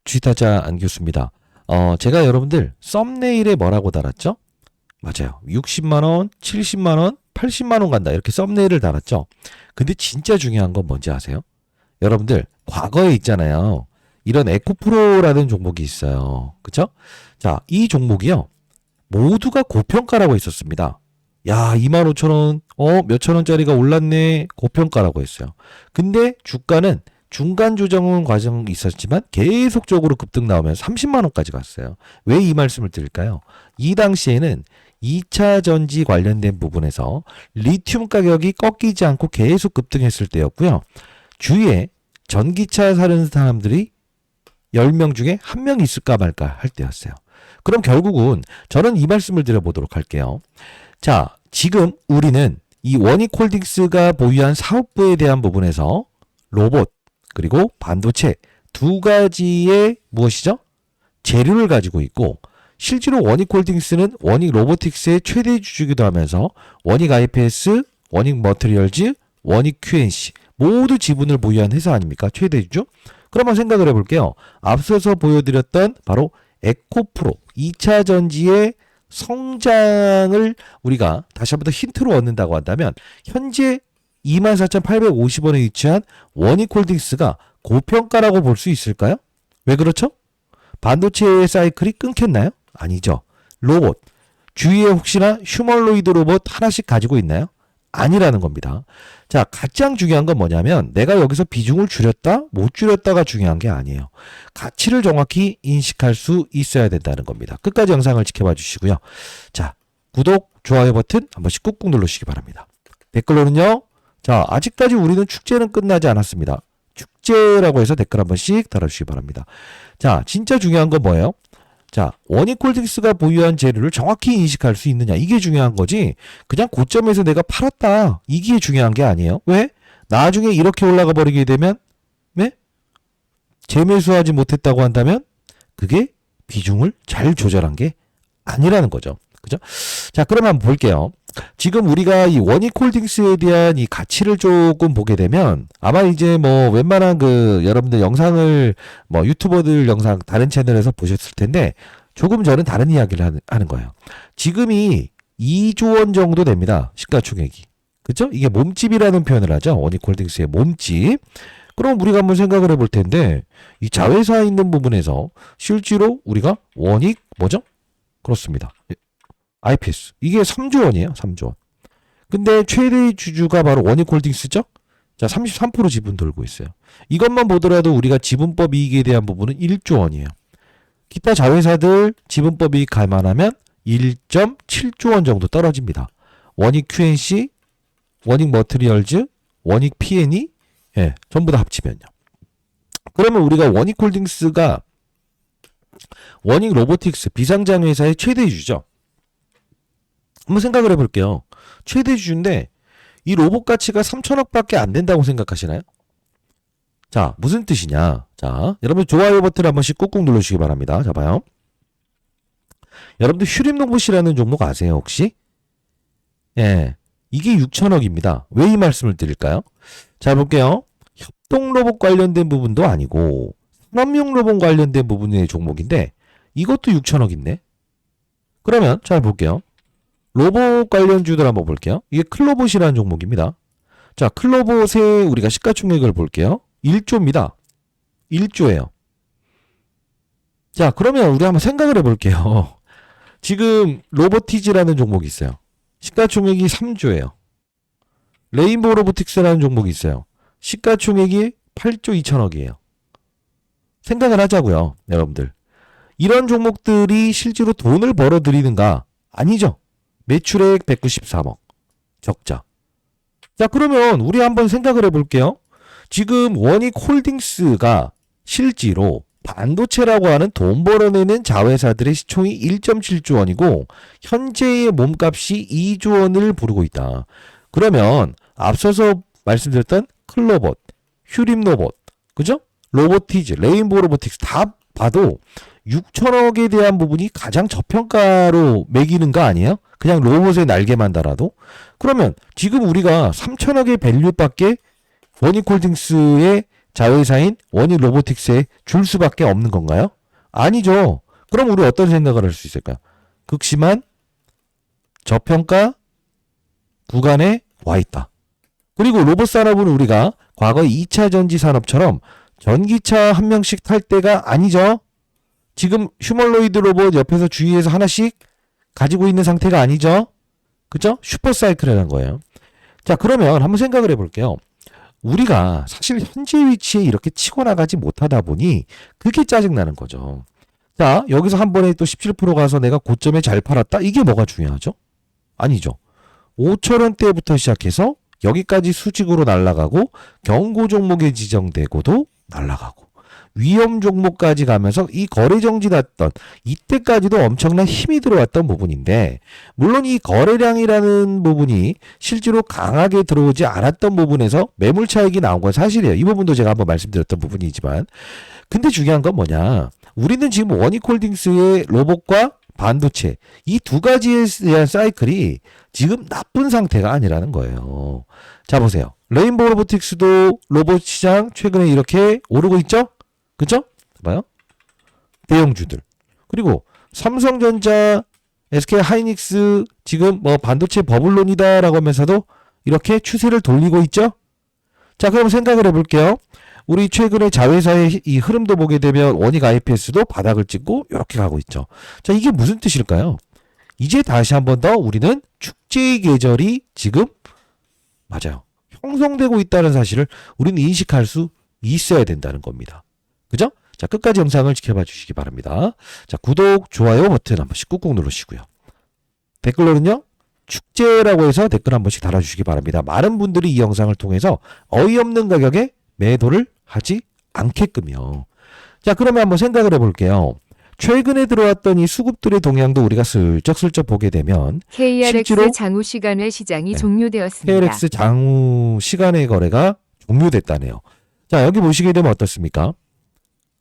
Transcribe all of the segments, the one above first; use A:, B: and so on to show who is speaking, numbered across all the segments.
A: 쥐타자 안교수입니다. 제가 여러분들 썸네일에 뭐라고 달았죠? 맞아요. 60만원, 70만원, 80만원 간다. 이렇게 썸네일을 달았죠. 근데 진짜 중요한 건 뭔지 아세요? 여러분들 과거에 있잖아요. 이런 에코프로라는 종목이 있어요. 그쵸? 자, 이 종목이요. 모두가 고평가라고 했었습니다. 야, 25,000원, 몇천원짜리가 올랐네. 고평가라고 했어요. 근데 주가는 중간 조정 과정이 있었지만 계속적으로 급등 나오면서 30만원까지 갔어요. 왜 이 말씀을 드릴까요? 이 당시에는 2차 전지 관련된 부분에서 리튬 가격이 꺾이지 않고 계속 급등했을 때였고요. 주위에 전기차 사는 사람들이 10명 중에 1명 있을까 말까 할 때였어요. 그럼 결국은 저는 이 말씀을 드려보도록 할게요. 자, 지금 우리는 이 원익홀딩스가 보유한 사업부에 대한 부분에서 로봇 그리고 반도체 두 가지의 무엇이죠? 재료를 가지고 있고 실제로 원익홀딩스는 원익 로보틱스의 최대 주주기도 하면서 원익 IPS, 원익 머티리얼즈, 원익 QNC 모두 지분을 보유한 회사 아닙니까? 최대 주주? 그러면 생각을 해볼게요. 앞서서 보여드렸던 바로 에코프로 2차 전지의 성장을 우리가 다시 한 번 더 힌트로 얻는다고 한다면 현재 24,850원에 위치한 원익홀딩스가 고평가라고 볼 수 있을까요? 왜 그렇죠? 반도체의 사이클이 끊겼나요? 아니죠. 로봇. 주위에 혹시나 휴머노이드 로봇 하나씩 가지고 있나요? 아니라는 겁니다. 자, 가장 중요한 건 뭐냐면 내가 여기서 비중을 줄였다, 못 줄였다가 중요한 게 아니에요. 가치를 정확히 인식할 수 있어야 된다는 겁니다. 끝까지 영상을 지켜봐 주시고요. 자, 구독, 좋아요 버튼 한 번씩 꾹꾹 누르시기 바랍니다. 댓글로는요. 자, 아직까지 우리는 축제는 끝나지 않았습니다. 축제라고 해서 댓글 한 번씩 달아주시기 바랍니다. 자, 진짜 중요한 건 뭐예요? 자, 원익홀딩스가 보유한 재료를 정확히 인식할 수 있느냐 이게 중요한 거지 그냥 고점에서 내가 팔았다 이게 중요한 게 아니에요. 왜? 나중에 이렇게 올라가 버리게 되면 네? 재매수하지 못했다고 한다면 그게 비중을 잘 조절한 게 아니라는 거죠. 그죠? 자, 그럼 한번 볼게요. 지금 우리가 이 원익홀딩스에 대한 이 가치를 조금 보게 되면 아마 이제 뭐 웬만한 그 여러분들 영상을 뭐 유튜버들 영상 다른 채널에서 보셨을 텐데 조금 저는 다른 이야기를 하는 거예요. 지금이 2조 원 정도 됩니다. 시가총액이. 그죠? 이게 몸집이라는 표현을 하죠. 원익홀딩스의 몸집. 그럼 우리가 한번 생각을 해볼 텐데 이 자회사에 있는 부분에서 실제로 우리가 원익 뭐죠? 그렇습니다. IPS. 이게 3조 원이에요. 3조 원. 근데 최대 주주가 바로 원익홀딩스죠? 자, 33% 지분 들고 있어요. 이것만 보더라도 우리가 지분법 이익에 대한 부분은 1조 원이에요. 기타 자회사들 지분법 이익 감안하면 1.7조 원 정도 떨어집니다. 원익 QNC, 원익 머티리얼즈, 원익 P&E, 예, 전부 다 합치면요. 그러면 우리가 원익홀딩스가 원익 로보틱스 비상장 회사의 최대 주주죠. 한번 생각을 해볼게요. 최대 주주인데 이 로봇 가치가 3천억밖에 안 된다고 생각하시나요? 자, 무슨 뜻이냐? 자, 여러분 좋아요 버튼 한 번씩 꾹꾹 눌러주시기 바랍니다. 자, 봐요. 여러분들 휴림로봇이라는 종목 아세요 혹시? 예, 이게 6천억입니다. 왜 이 말씀을 드릴까요? 자, 볼게요. 협동로봇 관련된 부분도 아니고 산업용 로봇 관련된 부분의 종목인데 이것도 6천억 있네. 그러면 잘 볼게요. 로봇 관련주들 한번 볼게요. 이게 클로봇이라는 종목입니다. 자, 클로봇의 우리가 시가총액을 볼게요. 1조입니다. 1조예요. 자, 그러면 우리 한번 생각을 해볼게요. 지금 로보티즈라는 종목이 있어요. 시가총액이 3조예요. 레인보우 로보틱스라는 종목이 있어요. 시가총액이 8조 2천억이에요. 생각을 하자고요, 여러분들. 이런 종목들이 실제로 돈을 벌어들이는가? 아니죠. 매출액 193억. 적자. 자, 그러면 우리 한번 생각을 해볼게요. 지금 원익홀딩스가 실제로 반도체라고 하는 돈 벌어내는 자회사들의 시총이 1.7조 원이고 현재의 몸값이 2조 원을 부르고 있다. 그러면 앞서서 말씀드렸던 클로봇, 휴림로봇, 그죠? 로보티즈, 레인보우 로보틱스 다 봐도 6천억에 대한 부분이 가장 저평가로 매기는 거 아니에요? 그냥 로봇의 날개만 달아도? 그러면 지금 우리가 3천억의 밸류밖에 원익홀딩스의 자회사인 원익 로보틱스에 줄 수밖에 없는 건가요? 아니죠. 그럼 우리 어떤 생각을 할 수 있을까요? 극심한 저평가 구간에 와 있다. 그리고 로봇 산업은 우리가 과거 2차 전지 산업처럼 전기차 한 명씩 탈 때가 아니죠. 지금 휴머노이드 로봇 옆에서 주위에서 하나씩 가지고 있는 상태가 아니죠. 그죠? 슈퍼사이클이라는 거예요. 자, 그러면 한번 생각을 해볼게요. 우리가 사실 현재 위치에 이렇게 치고 나가지 못하다 보니 그게 짜증나는 거죠. 자, 여기서 한 번에 또 17% 가서 내가 고점에 잘 팔았다? 이게 뭐가 중요하죠? 아니죠. 5,000원대부터 시작해서 여기까지 수직으로 날아가고 경고 종목에 지정되고도 날아가고 위험 종목까지 가면서 이 거래 정지 났던 이때까지도 엄청난 힘이 들어왔던 부분인데, 물론 이 거래량이라는 부분이 실제로 강하게 들어오지 않았던 부분에서 매물 차익이 나온 건 사실이에요. 이 부분도 제가 한번 말씀드렸던 부분이지만, 근데 중요한 건 뭐냐, 우리는 지금 원익홀딩스의 로봇과 반도체 이 두 가지에 대한 사이클이 지금 나쁜 상태가 아니라는 거예요. 자, 보세요. 레인보우 로보틱스도 로봇 시장 최근에 이렇게 오르고 있죠? 그쵸? 봐요. 대형주들. 그리고 삼성전자, SK 하이닉스 지금 뭐 반도체 버블론이다라고 하면서도 이렇게 추세를 돌리고 있죠? 자, 그럼 생각을 해볼게요. 우리 최근에 자회사의 이 흐름도 보게 되면 원익 IPS도 바닥을 찍고 이렇게 가고 있죠. 자, 이게 무슨 뜻일까요? 이제 다시 한 번 더 우리는 축제의 계절이 지금 맞아요. 형성되고 있다는 사실을 우리는 인식할 수 있어야 된다는 겁니다. 그죠? 자, 끝까지 영상을 지켜봐 주시기 바랍니다. 자, 구독, 좋아요 버튼 한 번씩 꾹꾹 누르시고요. 댓글로는요, 축제라고 해서 댓글 한 번씩 달아주시기 바랍니다. 많은 분들이 이 영상을 통해서 어이없는 가격에 매도를 하지 않게끔요. 자, 그러면 한번 생각을 해볼게요. 최근에 들어왔던 이 수급들의 동향도 우리가 슬쩍슬쩍 보게 되면
B: KRX 장후 시간외 시장이 종료되었습니다.
A: KRX 장후 시간의 거래가 종료됐다네요. 자, 여기 보시게 되면 어떻습니까?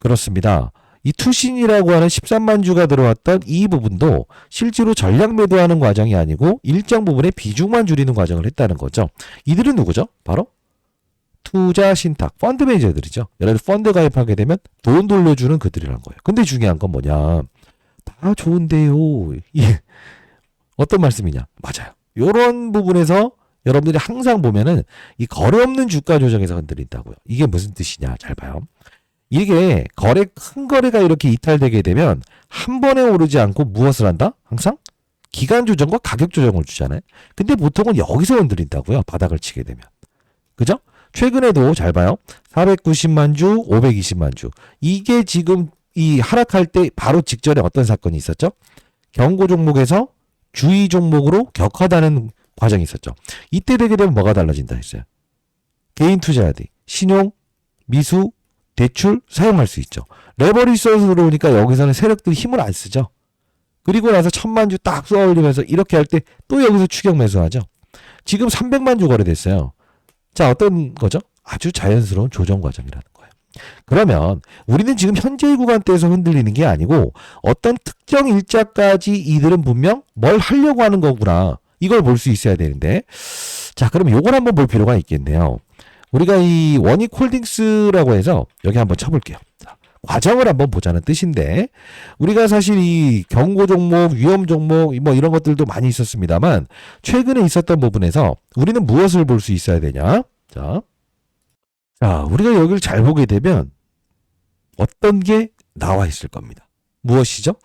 A: 그렇습니다. 이 투신이라고 하는 13만 주가 들어왔던 이 부분도 실제로 전략 매도하는 과정이 아니고 일정 부분의 비중만 줄이는 과정을 했다는 거죠. 이들은 누구죠? 바로 투자 신탁, 펀드 매니저들이죠. 예를 들어 펀드 가입하게 되면 돈 돌려주는 그들이라는 거예요. 근데 중요한 건 뭐냐? 다 좋은데요. 예. 어떤 말씀이냐? 맞아요. 이런 부분에서 여러분들이 항상 보면은 이 거래 없는 주가 조정에서 흔들린다고요. 이게 무슨 뜻이냐? 잘 봐요. 이게 큰 거래가 이렇게 이탈되게 되면 한 번에 오르지 않고 무엇을 한다? 항상 기간 조정과 가격 조정을 주잖아요. 근데 보통은 여기서 흔들린다고요. 바닥을 치게 되면. 그죠? 최근에도 잘 봐요. 490만 주, 520만 주. 이게 지금 이 하락할 때 바로 직전에 어떤 사건이 있었죠? 경고 종목에서 주의 종목으로 격하다는 과정이 있었죠. 이때 되게 되면 뭐가 달라진다 했어요. 개인 투자자들이 신용, 미수, 대출 사용할 수 있죠. 레버리지 써서 들어오니까 여기서는 세력들이 힘을 안 쓰죠. 그리고 나서 1000만 주 딱 쏘아 올리면서 이렇게 할 때 또 여기서 추격 매수하죠. 지금 300만 주 거래됐어요. 자, 어떤 거죠? 아주 자연스러운 조정 과정이라는 거예요. 그러면 우리는 지금 현재의 구간대에서 흔들리는 게 아니고 어떤 특정 일자까지 이들은 분명 뭘 하려고 하는 거구나. 이걸 볼 수 있어야 되는데, 자, 그럼 요걸 한번 볼 필요가 있겠네요. 우리가 이 원익홀딩스라고 해서 여기 한번 쳐볼게요. 자, 과정을 한번 보자는 뜻인데, 우리가 사실 이 경고 종목, 위험 종목 뭐 이런 것들도 많이 있었습니다만 최근에 있었던 부분에서 우리는 무엇을 볼 수 있어야 되냐? 자, 우리가 여기를 잘 보게 되면 어떤 게 나와 있을 겁니다. 무엇이죠?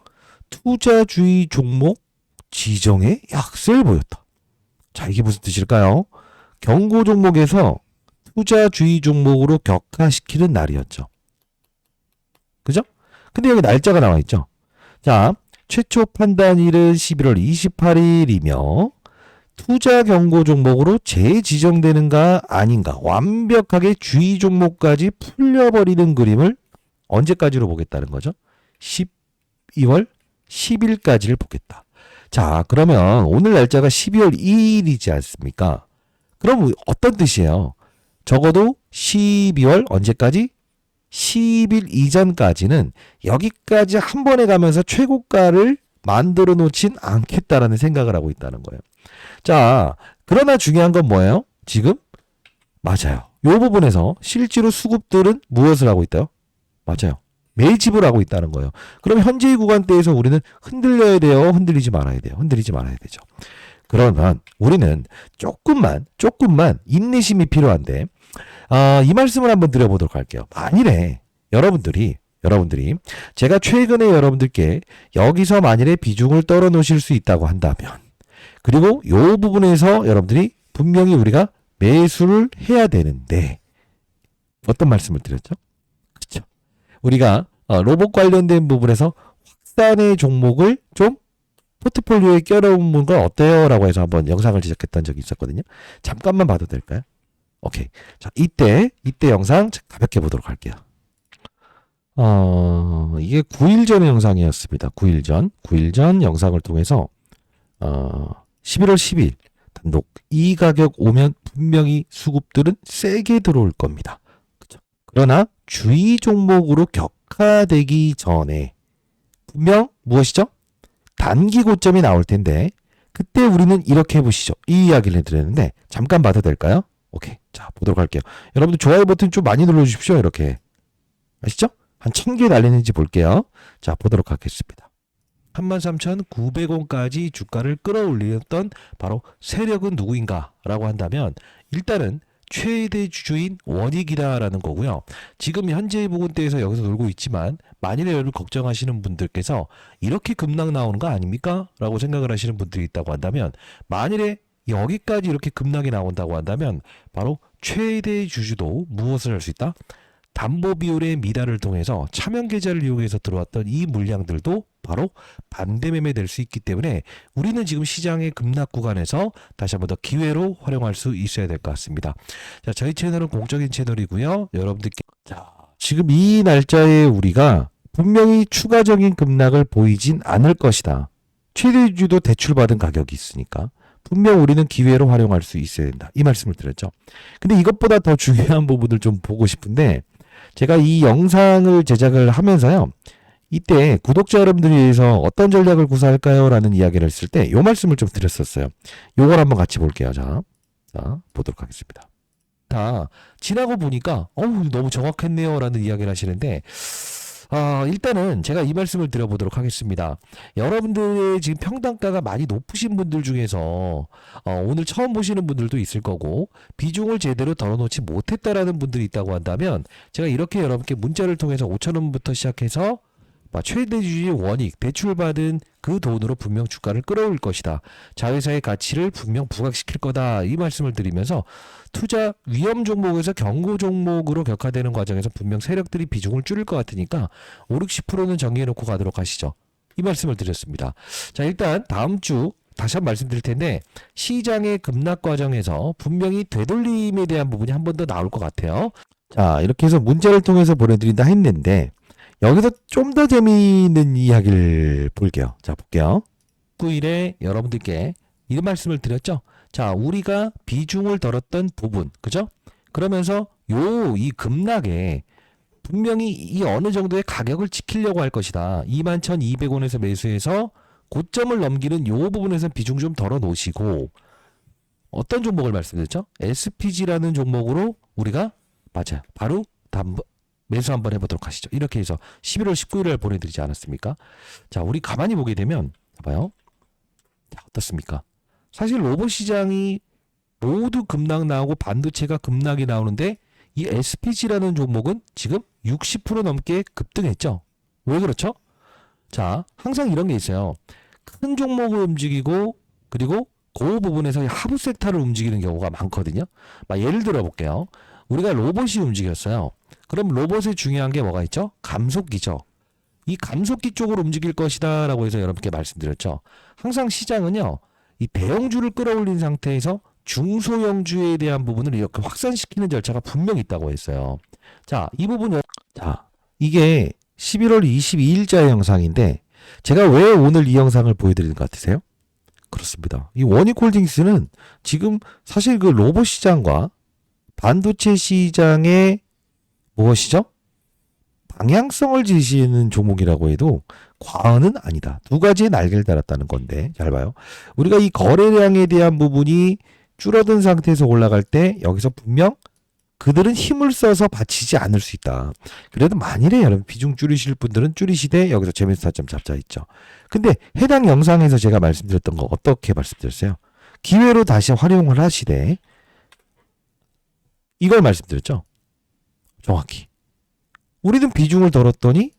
A: 투자주의 종목 지정의 약세를 보였다. 자, 이게 무슨 뜻일까요? 경고 종목에서 투자주의 종목으로 격화시키는 날이었죠. 그죠? 근데 여기 날짜가 나와 있죠. 자, 최초 판단일은 11월 28일이며 투자 경고 종목으로 재지정되는가 아닌가 완벽하게 주의 종목까지 풀려버리는 그림을 언제까지로 보겠다는 거죠? 12월 10일까지를 보겠다. 자, 그러면 오늘 날짜가 12월 2일이지 않습니까? 그럼 어떤 뜻이에요? 적어도 12월 언제까지? 10일 이전까지는 여기까지 한 번에 가면서 최고가를 만들어 놓진 않겠다라는 생각을 하고 있다는 거예요. 자, 그러나 중요한 건 뭐예요? 지금? 맞아요. 요 부분에서 실제로 수급들은 무엇을 하고 있다요? 맞아요. 매집을 하고 있다는 거예요. 그럼 현재의 구간대에서 우리는 흔들려야 돼요? 흔들리지 말아야 돼요? 흔들리지 말아야 되죠. 그러면 우리는 조금만 인내심이 필요한데 이 말씀을 한번 드려보도록 할게요. 만일에 여러분들이 제가 최근에 여러분들께 여기서 만일에 비중을 떨어 놓으실 수 있다고 한다면 그리고 요 부분에서 여러분들이 분명히 우리가 매수를 해야 되는데 어떤 말씀을 드렸죠? 그렇죠. 우리가 로봇 관련된 부분에서 확산의 종목을 좀 포트폴리오에 껴넣은 건 어때요? 라고 해서 한번 영상을 제작했던 적이 있었거든요. 잠깐만 봐도 될까요? 오케이. 자, 이때 영상 가볍게 보도록 할게요. 이게 9일 전의 영상이었습니다. 9일 전 영상을 통해서 11월 10일 단독 이 가격 오면 분명히 수급들은 세게 들어올 겁니다. 그렇죠? 그러나 주의 종목으로 격화되기 전에 분명 무엇이죠? 단기 고점이 나올 텐데 그때 우리는 이렇게 해보시죠. 이 이야기를 해드렸는데 잠깐 봐도 될까요? 오케이. 자, 보도록 할게요. 여러분들 좋아요 버튼 좀 많이 눌러주십시오. 이렇게. 아시죠? 한 1000개 날리는지 볼게요. 자, 보도록 하겠습니다. 33,900원까지 주가를 끌어올렸던 바로 세력은 누구인가 라고 한다면 일단은 최대 주주인 원익이다라는 거고요. 지금 현재의 부근대에서 여기서 놀고 있지만 만일에 여러분 걱정하시는 분들께서 이렇게 급락 나오는 거 아닙니까? 라고 생각을 하시는 분들이 있다고 한다면 만일에 여기까지 이렇게 급락이 나온다고 한다면 바로 최대 주주도 무엇을 할 수 있다? 담보 비율의 미달을 통해서 차명 계좌를 이용해서 들어왔던 이 물량들도 바로 반대 매매될 수 있기 때문에 우리는 지금 시장의 급락 구간에서 다시 한번 더 기회로 활용할 수 있어야 될 것 같습니다. 자, 저희 채널은 공적인 채널이고요. 여러분들께 지금 이 날짜에 우리가 분명히 추가적인 급락을 보이진 않을 것이다. 최대주도 대출받은 가격이 있으니까 분명 우리는 기회로 활용할 수 있어야 된다. 이 말씀을 드렸죠. 근데 이것보다 더 중요한 부분을 좀 보고 싶은데 제가 이 영상을 제작을 하면서요. 이때 구독자 여러분들을 위해서 어떤 전략을 구사할까요? 라는 이야기를 했을 때 이 말씀을 좀 드렸었어요. 요걸 한번 같이 볼게요. 자, 보도록 하겠습니다. 다 지나고 보니까 너무 정확했네요. 라는 이야기를 하시는데 일단은 제가 이 말씀을 드려보도록 하겠습니다. 여러분들의 지금 평단가가 많이 높으신 분들 중에서 오늘 처음 보시는 분들도 있을 거고 비중을 제대로 덜어놓지 못했다라는 분들이 있다고 한다면 제가 이렇게 여러분께 문자를 통해서 5,000원부터 시작해서 최대 주주의 원익, 대출받은 그 돈으로 분명 주가를 끌어올 것이다. 자회사의 가치를 분명 부각시킬 거다. 이 말씀을 드리면서 투자 위험 종목에서 경고 종목으로 격화되는 과정에서 분명 세력들이 비중을 줄일 것 같으니까 5, 60%는 정리해놓고 가도록 하시죠. 이 말씀을 드렸습니다. 자, 일단 다음 주 다시 한번 말씀드릴 텐데 시장의 급락 과정에서 분명히 되돌림에 대한 부분이 한 번 더 나올 것 같아요. 자, 이렇게 해서 문자를 통해서 보내드린다 했는데 여기서 좀 더 재미있는 이야기를 볼게요. 자, 볼게요. 9일에 여러분들께 이런 말씀을 드렸죠. 자, 우리가 비중을 덜었던 부분, 그죠? 그러면서 이 급락에 분명히 이 어느 정도의 가격을 지키려고 할 것이다. 21,200원에서 매수해서 고점을 넘기는 요 부분에서 비중 좀 덜어 놓으시고 어떤 종목을 말씀드렸죠? SPG라는 종목으로 우리가 맞아요. 바로 매수 한번 해보도록 하시죠. 이렇게 해서 11월 19일을 보내드리지 않았습니까? 자, 우리 가만히 보게 되면 봐봐요. 자, 어떻습니까? 사실 로봇 시장이 모두 급락 나오고 반도체가 급락이 나오는데 이 SPG라는 종목은 지금 60% 넘게 급등했죠. 왜 그렇죠? 자, 항상 이런 게 있어요. 큰 종목을 움직이고 그리고 그 부분에서 하부 섹터를 움직이는 경우가 많거든요. 예를 들어 볼게요. 우리가 로봇이 움직였어요. 그럼 로봇에 중요한 게 뭐가 있죠? 감속기죠. 이 감속기 쪽으로 움직일 것이다 라고 해서 여러분께 말씀드렸죠. 항상 시장은요. 이 대형주를 끌어올린 상태에서 중소형주에 대한 부분을 이렇게 확산시키는 절차가 분명히 있다고 했어요. 자, 이 부분은 이게 11월 22일자의 영상인데 제가 왜 오늘 이 영상을 보여드리는 것 같으세요? 그렇습니다. 이 원익홀딩스는 지금 사실 그 로봇 시장과 반도체 시장의 무엇이죠? 방향성을 제시하는 종목이라고 해도 과언은 아니다. 두 가지의 날개를 달았다는 건데 잘 봐요. 우리가 이 거래량에 대한 부분이 줄어든 상태에서 올라갈 때 여기서 분명 그들은 힘을 써서 받치지 않을 수 있다. 그래도 만일에 여러분 비중 줄이실 분들은 줄이시되 여기서 재미있는 타점 잡자 있죠. 근데 해당 영상에서 제가 말씀드렸던 거 어떻게 말씀드렸어요? 기회로 다시 활용을 하시되 이걸 말씀드렸죠. 정확히. 우리는 비중을 덜었더니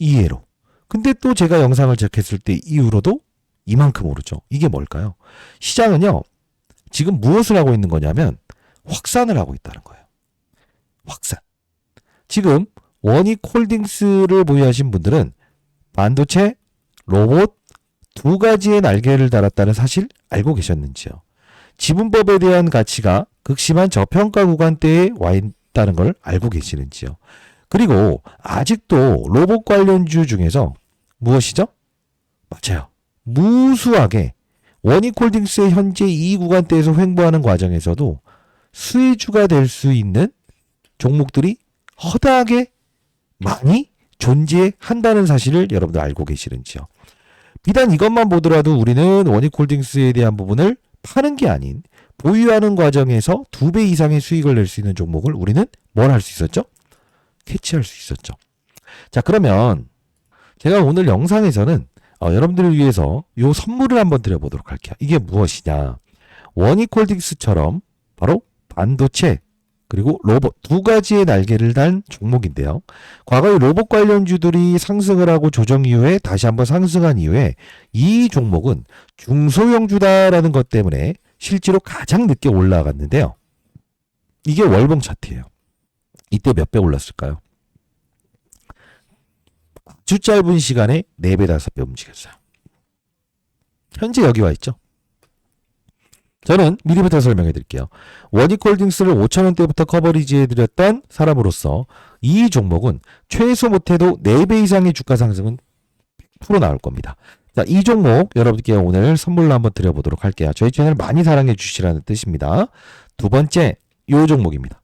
A: 2회로. 근데 또 제가 영상을 제작했을 때 이후로도 이만큼 오르죠. 이게 뭘까요? 시장은요. 지금 무엇을 하고 있는 거냐면 확산을 하고 있다는 거예요. 확산. 지금 원익홀딩스를 보유하신 분들은 반도체, 로봇 두 가지의 날개를 달았다는 사실 알고 계셨는지요? 지분법에 대한 가치가 극심한 저평가 구간대에 와 있다는 걸 알고 계시는지요? 그리고 아직도 로봇 관련주 중에서 무엇이죠? 맞아요. 무수하게 원익홀딩스의 현재 이 구간대에서 횡보하는 과정에서도 수혜주가 될 수 있는 종목들이 허다하게 많이 존재한다는 사실을 여러분들 알고 계시는지요? 비단 이것만 보더라도 우리는 원익홀딩스에 대한 부분을 파는 게 아닌 보유하는 과정에서 2배 이상의 수익을 낼 수 있는 종목을 우리는 뭘 할 수 있었죠? 캐치할 수 있었죠. 자, 그러면 제가 오늘 영상에서는 여러분들을 위해서 요 선물을 한번 드려보도록 할게요. 이게 무엇이냐? 원익홀딩스처럼 바로 반도체 그리고 로봇 두 가지의 날개를 단 종목인데요. 과거에 로봇 관련주들이 상승을 하고 조정 이후에 다시 한번 상승한 이후에 이 종목은 중소형주다라는 것 때문에 실제로 가장 늦게 올라갔는데요. 이게 월봉 차트예요. 이때 몇 배 올랐을까요? 아주 짧은 시간에 4배, 5배 움직였어요. 현재 여기 와 있죠. 저는 미리부터 설명해 드릴게요. 원익홀딩스를 5,000원대부터 커버리지해드렸던 사람으로서 이 종목은 최소 못해도 4배 이상의 주가 상승은 100% 나올 겁니다. 자, 이 종목 여러분께 오늘 선물로 한번 드려보도록 할게요. 저희 채널 많이 사랑해 주시라는 뜻입니다. 두 번째, 이 종목입니다.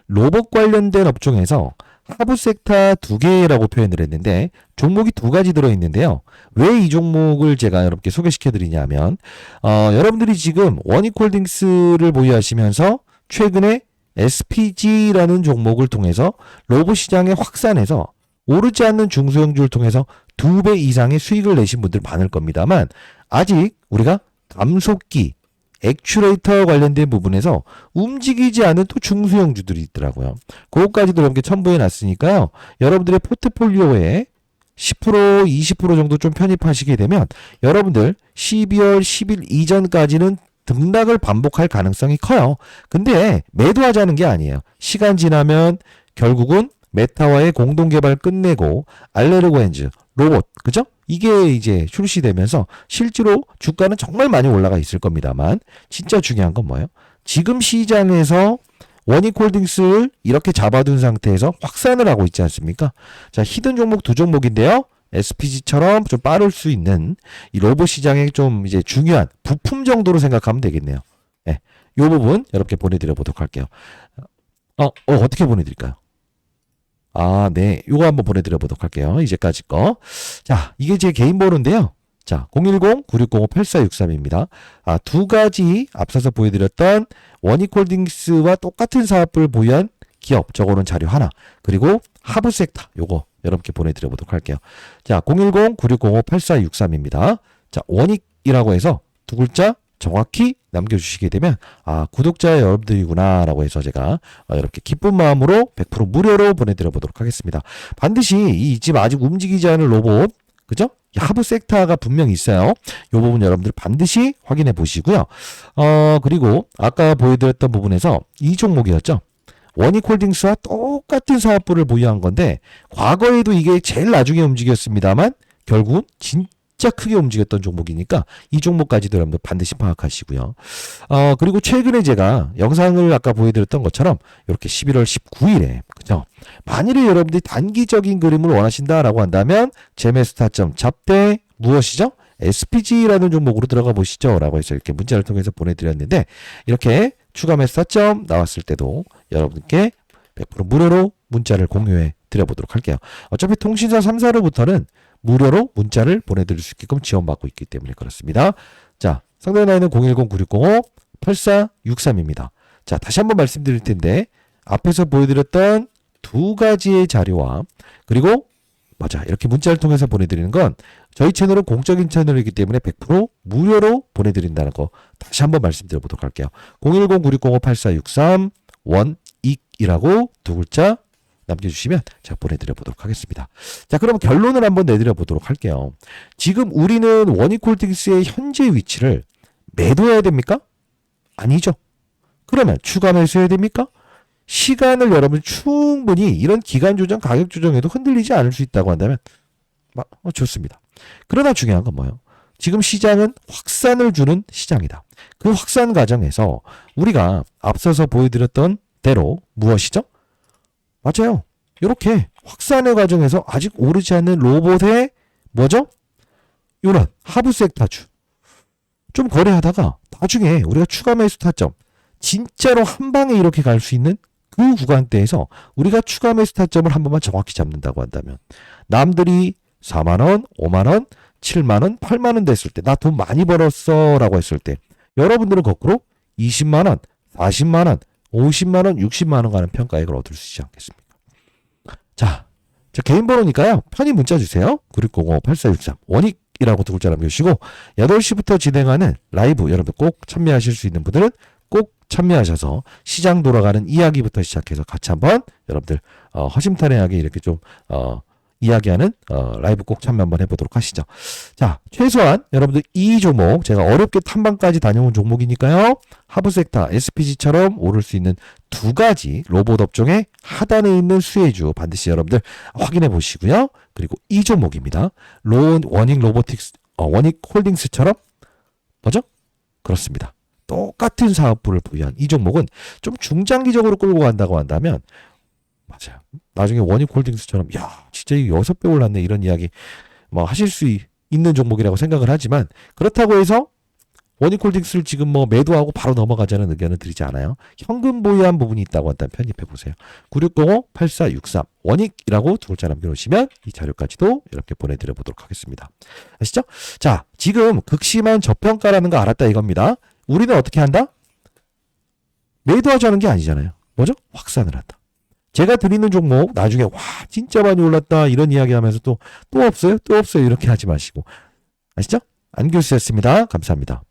A: 로봇 관련된 업종에서 하부 섹터 2개라고 표현을 했는데 종목이 2가지 들어있는데요. 왜 이 종목을 제가 여러분께 소개시켜 드리냐면 여러분들이 지금 원익홀딩스를 보유하시면서 최근에 SPG라는 종목을 통해서 로봇 시장에 확산해서 오르지 않는 중소형주를 통해서 2배 이상의 수익을 내신 분들 많을 겁니다만 아직 우리가 감속기 액추레이터 관련된 부분에서 움직이지 않은 또 중소형주들이 있더라고요. 그것까지도 여러분께 첨부해 놨으니까요. 여러분들의 포트폴리오에 10%, 20% 정도 좀 편입하시게 되면 여러분들 12월 10일 이전까지는 등락을 반복할 가능성이 커요. 근데 매도하자는 게 아니에요. 시간 지나면 결국은 메타와의 공동개발 끝내고 알레르고엔즈, 로봇, 그죠? 이게 이제 출시되면서 실제로 주가는 정말 많이 올라가 있을 겁니다만 진짜 중요한 건 뭐예요? 지금 시장에서 원익홀딩스를 이렇게 잡아둔 상태에서 확산을 하고 있지 않습니까? 자, 히든 종목 2종목인데요. SPG처럼 좀 빠를 수 있는 이 로봇 시장의 좀 이제 중요한 부품 정도로 생각하면 되겠네요. 네, 이 부분 여러분께 보내드려 보도록 할게요. 어떻게 보내드릴까요? 네. 요거 한번 보내드려 보도록 할게요. 이제까지 거. 자, 이게 제 개인 번호인데요. 자, 010-9605-8463입니다. 두 가지 앞서서 보여드렸던 원익홀딩스와 똑같은 사업을 보유한 기업, 저거는 자료 하나. 그리고 하부 섹터, 요거 여러분께 보내드려 보도록 할게요. 자, 010-9605-8463입니다. 자, 원익이라고 해서 두 글자 정확히 남겨주시게 되면 구독자 여러분들이구나 라고 해서 제가 이렇게 기쁜 마음으로 100% 무료로 보내드려 보도록 하겠습니다. 반드시 이 지금 아직 움직이지 않은 로봇 그죠? 하부 섹터가 분명히 있어요. 이 부분 여러분들 반드시 확인해 보시고요. 그리고 아까 보여드렸던 부분에서 이 종목이었죠. 원익홀딩스와 똑같은 사업부를 보유한 건데 과거에도 이게 제일 나중에 움직였습니다만 결국은 진짜 크게 움직였던 종목이니까 이 종목까지도 여러분들 반드시 파악하시고요. 그리고 최근에 제가 영상을 아까 보여드렸던 것처럼 이렇게 11월 19일에 그죠? 만일에 여러분들이 단기적인 그림을 원하신다라고 한다면 제메스타점 잡대 무엇이죠? SPG라는 종목으로 들어가 보시죠 라고 해서 이렇게 문자를 통해서 보내드렸는데 이렇게 추가 매수타점 나왔을 때도 여러분께 100% 무료로 문자를 공유해 드려보도록 할게요. 어차피 통신사 3사로부터는 무료로 문자를 보내드릴 수 있게끔 지원받고 있기 때문에 그렇습니다. 자, 상담 라인은 010-9605-8463입니다. 자, 다시 한번 말씀드릴 텐데 앞에서 보여드렸던 두 가지의 자료와 그리고 맞아 이렇게 문자를 통해서 보내드리는 건 저희 채널은 공적인 채널이기 때문에 100% 무료로 보내드린다는 거 다시 한번 말씀드려보도록 할게요. 010-9605-8463 원익이라고 두 글자 남겨주시면 제가 보내드려보도록 하겠습니다. 자, 그럼 결론을 한번 내드려보도록 할게요. 지금 우리는 원익홀딩스의 현재 위치를 매도해야 됩니까? 아니죠. 그러면 추가 매수해야 됩니까? 시간을 여러분 충분히 이런 기간 조정, 가격 조정에도 흔들리지 않을 수 있다고 한다면 좋습니다. 그러나 중요한 건 뭐예요? 지금 시장은 확산을 주는 시장이다. 그 확산 과정에서 우리가 앞서서 보여드렸던 대로 무엇이죠? 맞아요. 이렇게 확산의 과정에서 아직 오르지 않는 로봇의 뭐죠? 이런 하부 섹터주 좀 거래하다가 나중에 우리가 추가 매수 타점 진짜로 한 방에 이렇게 갈 수 있는 그 구간대에서 우리가 추가 매수 타점을 한 번만 정확히 잡는다고 한다면 남들이 4만원, 5만원, 7만원, 8만원 됐을 때 나 돈 많이 벌었어 라고 했을 때 여러분들은 거꾸로 20만원, 40만원, 50만원, 60만원 가는 평가액을 얻을 수 있지 않겠습니까? 자, 저 개인 번호니까요. 편히 문자 주세요. 9605-8463 원익이라고 두 글자 남겨주시고 8시부터 진행하는 라이브 여러분들 꼭 참여하실 수 있는 분들은 꼭 참여하셔서 시장 돌아가는 이야기부터 시작해서 같이 한번 여러분들 허심탄회하게 이렇게 좀 이야기하는 라이브 꼭 참여 한번 해보도록 하시죠. 자, 최소한 여러분들 이 종목 제가 어렵게 탐방까지 다녀온 종목이니까요. 하부섹터, SPG처럼 오를 수 있는 두 가지 로봇 업종의 하단에 있는 수혜주 반드시 여러분들 확인해 보시고요. 그리고 이 종목입니다. 원익 로보틱스, 원익 홀딩스처럼 뭐죠? 그렇습니다. 똑같은 사업부를 부여한 이 종목은 좀 중장기적으로 끌고 간다고 한다면 맞아요. 나중에 원익홀딩스처럼 야 진짜 이거 6배 올랐네 이런 이야기 뭐 하실 수 있는 종목이라고 생각을 하지만 그렇다고 해서 원익홀딩스를 지금 뭐 매도하고 바로 넘어가자는 의견을 드리지 않아요. 현금 보유한 부분이 있다고 한다면 편입해 보세요. 9605-8463 원익이라고 두 글자 남겨놓으시면 이 자료까지도 이렇게 보내드려 보도록 하겠습니다. 아시죠? 자, 지금 극심한 저평가라는 거 알았다 이겁니다. 우리는 어떻게 한다? 매도하자는 게 아니잖아요. 뭐죠? 확산을 한다. 제가 드리는 종목 나중에 와 진짜 많이 올랐다 이런 이야기 하면서 또 없어요? 또 없어요? 이렇게 하지 마시고 아시죠? 안교수였습니다. 감사합니다.